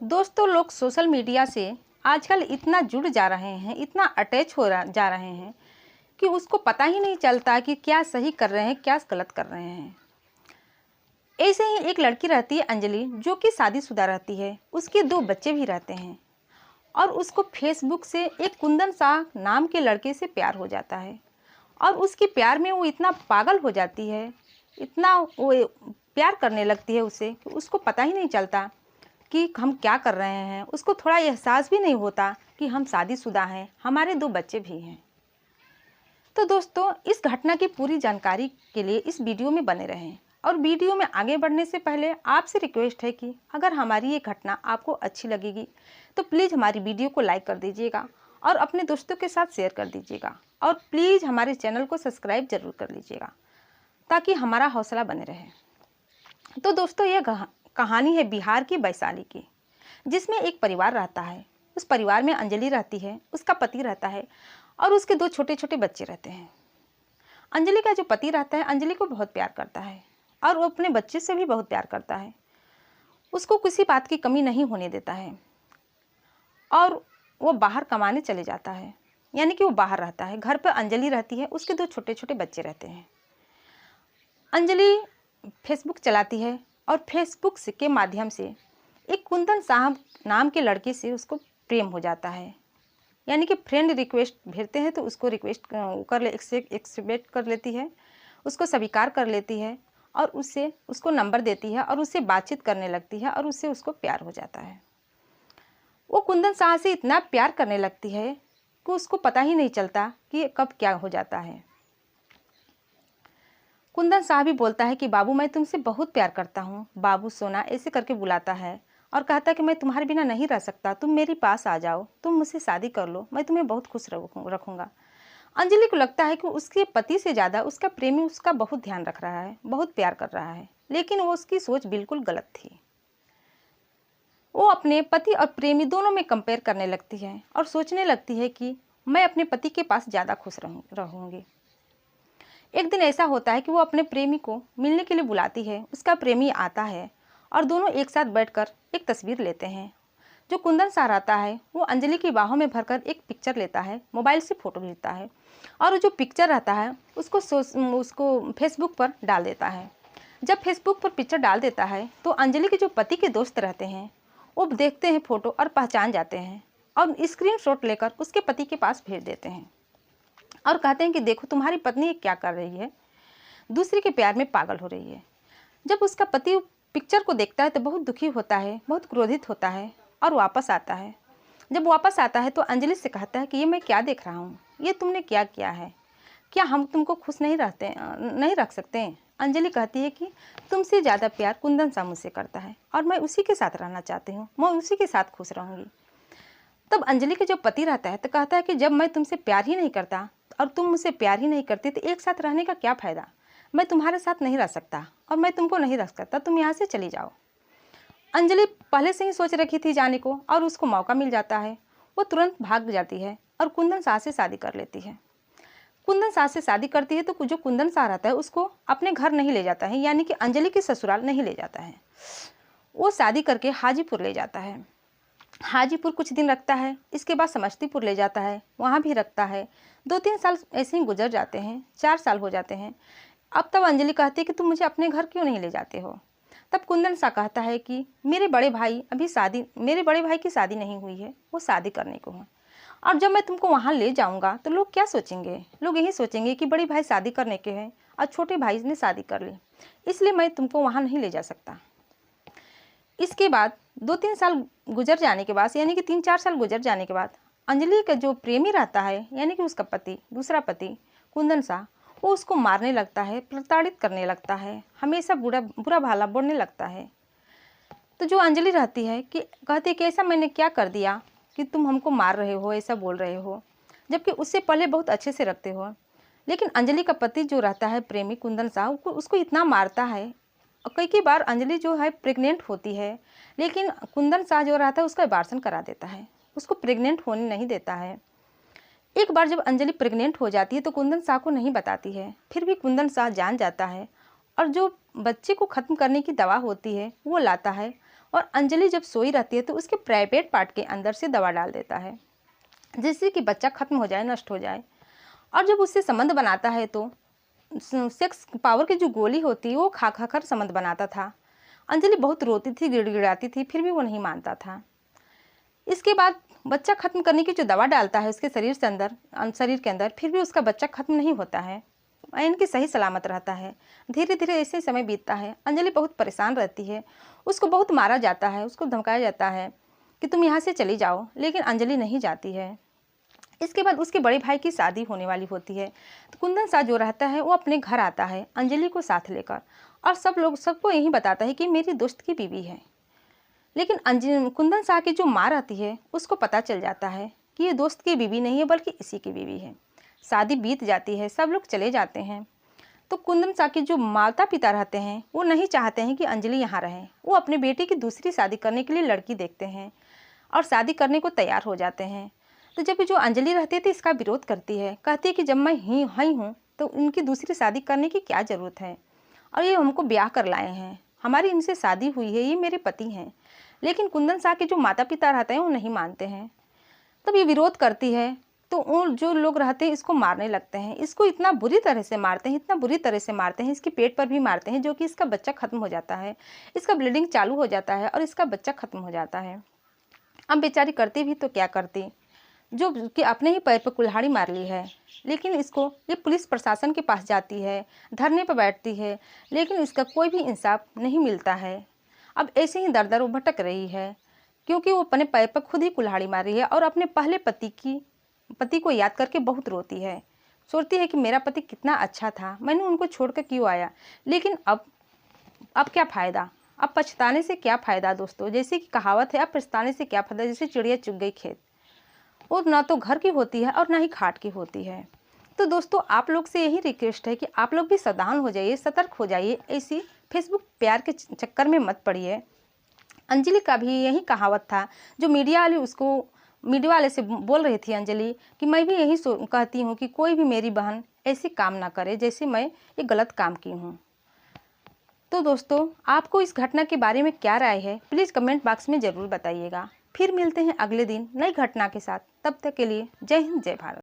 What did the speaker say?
दोस्तों, लोग social media से आजकल इतना जुड़ जा रहे हैं, इतना अटैच जा रहे हैं कि उसको पता ही नहीं चलता कि क्या सही कर रहे हैं, क्या गलत कर रहे हैं। ऐसे ही एक लड़की रहती है अंजलि, जो कि शादीशुदा रहती है। उसके 2 बच्चे भी रहते हैं और उसको फेसबुक से एक कुंदन शाह नाम के लड़के से प्यार हो जाता है और उसके प्यार में वो इतना पागल हो जाती है, इतना वो प्यार करने लगती है उसे कि उसको पता ही नहीं चलता कि हम क्या कर रहे हैं। उसको थोड़ा एहसास भी नहीं होता कि हम शादीशुदा हैं, हमारे 2 बच्चे भी हैं। तो दोस्तों, इस घटना की पूरी जानकारी के लिए इस वीडियो में बने रहें। और वीडियो में आगे बढ़ने से पहले आपसे रिक्वेस्ट है कि अगर हमारी ये घटना आपको अच्छी लगेगी तो प्लीज़ हमारी वीडियो को लाइक कर दीजिएगा और अपने दोस्तों के साथ शेयर कर दीजिएगा। और प्लीज़ हमारे चैनल को सब्सक्राइब जरूर कर लीजिएगा ताकि हमारा हौसला बने रहे। तो दोस्तों, यह कहानी है बिहार की वैशाली की, जिसमें एक परिवार रहता है। उस परिवार में अंजलि रहती है, उसका पति रहता है और उसके 2 छोटे छोटे बच्चे रहते हैं। अंजलि का जो पति रहता है अंजलि को बहुत प्यार करता है और वो अपने बच्चे से भी बहुत प्यार करता है। उसको किसी बात की कमी नहीं होने देता है और वो बाहर कमाने चले जाता है, यानी कि वो बाहर रहता है। घर पर अंजलि रहती है, उसके 2 छोटे छोटे बच्चे रहते हैं। अंजलि फेसबुक चलाती है और फेसबुक के माध्यम से एक कुंदन साहब नाम के लड़के से उसको प्रेम हो जाता है, यानी कि फ्रेंड रिक्वेस्ट भेजते हैं तो उसको रिक्वेस्ट कर एक्सेप्ट कर लेती है, उसको स्वीकार कर लेती है और उसको नंबर देती है और उससे बातचीत करने लगती है और उसको प्यार हो जाता है। वो कुंदन शाह से इतना प्यार करने लगती है कि उसको पता ही नहीं चलता कि कब क्या हो जाता है। कुंदन शाह भी बोलता है कि बाबू, मैं तुमसे बहुत प्यार करता हूँ, बाबू सोना ऐसे करके बुलाता है और कहता है कि मैं तुम्हारे बिना नहीं रह सकता, तुम मेरे पास आ जाओ, तुम मुझसे शादी कर लो, मैं तुम्हें बहुत खुश रखूँगा। अंजलि को लगता है कि उसके पति से ज़्यादा उसका प्रेमी उसका बहुत ध्यान रख रहा है, बहुत प्यार कर रहा है, लेकिन वो उसकी सोच बिल्कुल गलत थी। वो अपने पति और प्रेमी दोनों में कंपेयर करने लगती है और सोचने लगती है कि मैं अपने पति के पास ज़्यादा खुश रहूँगी। एक दिन ऐसा होता है कि वो अपने प्रेमी को मिलने के लिए बुलाती है। उसका प्रेमी आता है और दोनों एक साथ बैठकर एक तस्वीर लेते हैं। जो कुंदन शाह रहता है वो अंजलि की बाहों में भरकर एक पिक्चर लेता है, मोबाइल से फ़ोटो लेता है और जो पिक्चर रहता है उसको फेसबुक पर डाल देता है। जब फेसबुक पर पिक्चर डाल देता है तो अंजलि के जो पति के दोस्त रहते हैं वो देखते हैं फ़ोटो और पहचान जाते हैं और स्क्रीनशॉट लेकर उसके पति के पास भेज देते हैं और कहते हैं कि देखो तुम्हारी पत्नी क्या कर रही है, दूसरे के प्यार में पागल हो रही है। जब उसका पति पिक्चर को देखता है तो बहुत दुखी होता है, बहुत क्रोधित होता है और वापस आता है। जब वापस आता है तो अंजलि से कहता है कि ये मैं क्या देख रहा हूँ, ये तुमने क्या किया है, क्या हम तुमको खुश नहीं रख सकते। अंजलि कहती है कि तुमसे ज़्यादा प्यार कुंदन शाह मुझसे करता है और मैं उसी के साथ रहना चाहती हूँ, मैं उसी के साथ खुश रहूँगी। तब अंजलि के जो पति रहता है तो कहता है कि जब मैं तुमसे प्यार ही नहीं करता और तुम मुझसे प्यार ही नहीं करती तो एक साथ रहने का क्या फ़ायदा। मैं तुम्हारे साथ नहीं रह सकता और मैं तुमको नहीं रख सकता, तुम यहाँ से चली जाओ। अंजलि पहले से ही सोच रखी थी जाने को और उसको मौका मिल जाता है, वो तुरंत भाग जाती है और कुंदन शाह से शादी कर लेती है। कुंदन शाह से शादी करती है तो जो कुंदन शाह रहता है उसको अपने घर नहीं ले जाता है, यानी कि अंजलि के ससुराल नहीं ले जाता है। वो शादी करके हाजीपुर ले जाता है। हाजीपुर कुछ दिन रखता है, इसके बाद समस्तीपुर ले जाता है, वहाँ भी रखता है। 2-3 साल ऐसे ही गुजर जाते हैं, 4 साल हो जाते हैं। अब तब अंजलि कहती है कि तुम मुझे अपने घर क्यों नहीं ले जाते हो। तब कुंदन शाह कहता है कि मेरे बड़े भाई की शादी नहीं हुई है, वो शादी करने को है और जब मैं तुमको वहाँ ले जाऊँगा तो लोग क्या सोचेंगे, लोग यही सोचेंगे कि बड़े भाई शादी करने के हैं और छोटे भाई ने शादी कर ली, इसलिए मैं तुमको वहाँ नहीं ले जा सकता। इसके बाद 2-3 साल गुजर जाने के बाद, यानी कि 3-4 साल गुजर जाने के बाद अंजलि का जो प्रेमी रहता है, यानी कि उसका पति, दूसरा पति कुंदन शाह, वो उसको मारने लगता है, प्रताड़ित करने लगता है, हमेशा बुरा भला बोलने लगता है। तो जो अंजलि रहती है कि कहती है कि ऐसा मैंने क्या कर दिया कि तुम हमको मार रहे हो, ऐसा बोल रहे हो, जबकि उससे पहले बहुत अच्छे से रखते हो। लेकिन अंजलि का पति जो रहता है प्रेमी कुंदन शाह, उसको इतना मारता है। कई बार अंजलि जो है प्रेग्नेंट होती है, लेकिन कुंदन शाह जो रहता है उसका अबॉर्शन करा देता है, उसको प्रेग्नेंट होने नहीं देता है। एक बार जब अंजलि प्रेग्नेंट हो जाती है तो कुंदन शाह को नहीं बताती है, फिर भी कुंदन शाह जान जाता है और जो बच्चे को ख़त्म करने की दवा होती है वो लाता है और अंजलि जब सोई रहती है तो उसके प्राइवेट पार्ट के अंदर से दवा डाल देता है, जिससे कि बच्चा खत्म हो जाए, नष्ट हो जाए। और जब उससे संबंध बनाता है तो सेक्स पावर की जो गोली होती है वो खा खा कर संबंध बनाता था। अंजलि बहुत रोती थी, गिड़गिड़ाती थी, फिर भी वो नहीं मानता था। इसके बाद बच्चा खत्म करने की जो दवा डालता है उसके शरीर के अंदर, फिर भी उसका बच्चा खत्म नहीं होता है, इनकी सही सलामत रहता है। धीरे धीरे ऐसे समय बीतता है। अंजलि बहुत परेशान रहती है, उसको बहुत मारा जाता है, उसको धमकाया जाता है कि तुम यहाँ से चली जाओ, लेकिन अंजलि नहीं जाती है। इसके बाद उसके बड़े भाई की शादी होने वाली होती है, तो कुंदन शाह जो रहता है वो अपने घर आता है अंजलि को साथ लेकर, और सबको यही बताता है कि मेरी दोस्त की बीवी है। लेकिन कुंदन शाह की जो माँ रहती है उसको पता चल जाता है कि ये दोस्त की बीवी नहीं है बल्कि इसी की बीवी है। शादी बीत जाती है, सब लोग चले जाते हैं। तो कुंदन शाह के जो माता पिता रहते हैं वो नहीं चाहते हैं कि अंजलि यहाँ रहे। वो अपने बेटे की दूसरी शादी करने के लिए लड़की देखते हैं और शादी करने को तैयार हो जाते हैं। तो जब जो अंजलि रहती थी इसका विरोध करती है, कहती है कि जब मैं ही हूँ तो उनकी दूसरी शादी करने की क्या ज़रूरत है, और ये हमको ब्याह कर लाए हैं, हमारी इनसे शादी हुई है, ये मेरे पति हैं। लेकिन कुंदन शाह के जो माता पिता रहते हैं वो नहीं मानते हैं। तब ये विरोध करती है तो वो जो लोग रहते हैं इसको मारने लगते हैं। इसको इतना बुरी तरह से मारते हैं, इतना बुरी तरह से मारते हैं, इसके पेट पर भी मारते हैं, जो कि इसका बच्चा खत्म हो जाता है। इसका ब्लीडिंग चालू हो जाता है और इसका बच्चा खत्म हो जाता है। अब बेचारी करती भी तो क्या करती, जो कि अपने ही पैर पर कुल्हाड़ी मार ली है। लेकिन इसको ये पुलिस प्रशासन के पास जाती है, धरने पर बैठती है, लेकिन इसका कोई भी इंसाफ नहीं मिलता है। अब ऐसे ही दर दर वो भटक रही है, क्योंकि वो अपने पैर पर खुद ही कुल्हाड़ी मार रही है और अपने पहले पति को याद करके बहुत रोती है। सोचती है कि मेरा पति कितना अच्छा था, मैंने उनको छोड़कर क्यों आया। लेकिन अब क्या फ़ायदा, अब पछताने से क्या फ़ायदा दोस्तों। जैसे कि कहावत है, अब पछताने से क्या फ़ायदा, जैसे चिड़िया चुग गई खेत। वो ना तो घर की होती है और ना ही खाट की होती है। तो दोस्तों आप लोग से यही रिक्वेस्ट है कि आप लोग भी सावधान हो जाइए, सतर्क हो जाइए, ऐसी फेसबुक प्यार के चक्कर में मत पड़िए। अंजलि का भी यही कहावत था, जो मीडिया वाले से बोल रही थी अंजलि, कि मैं भी यही कहती हूँ कि कोई भी मेरी बहन ऐसी काम ना करे जैसे मैं ये गलत काम की हूँ। तो दोस्तों आपको इस घटना के बारे में क्या राय है, प्लीज़ कमेंट बॉक्स में ज़रूर बताइएगा। फिर मिलते हैं अगले दिन नई घटना के साथ। तब तक के लिए जय हिंद, जय भारत।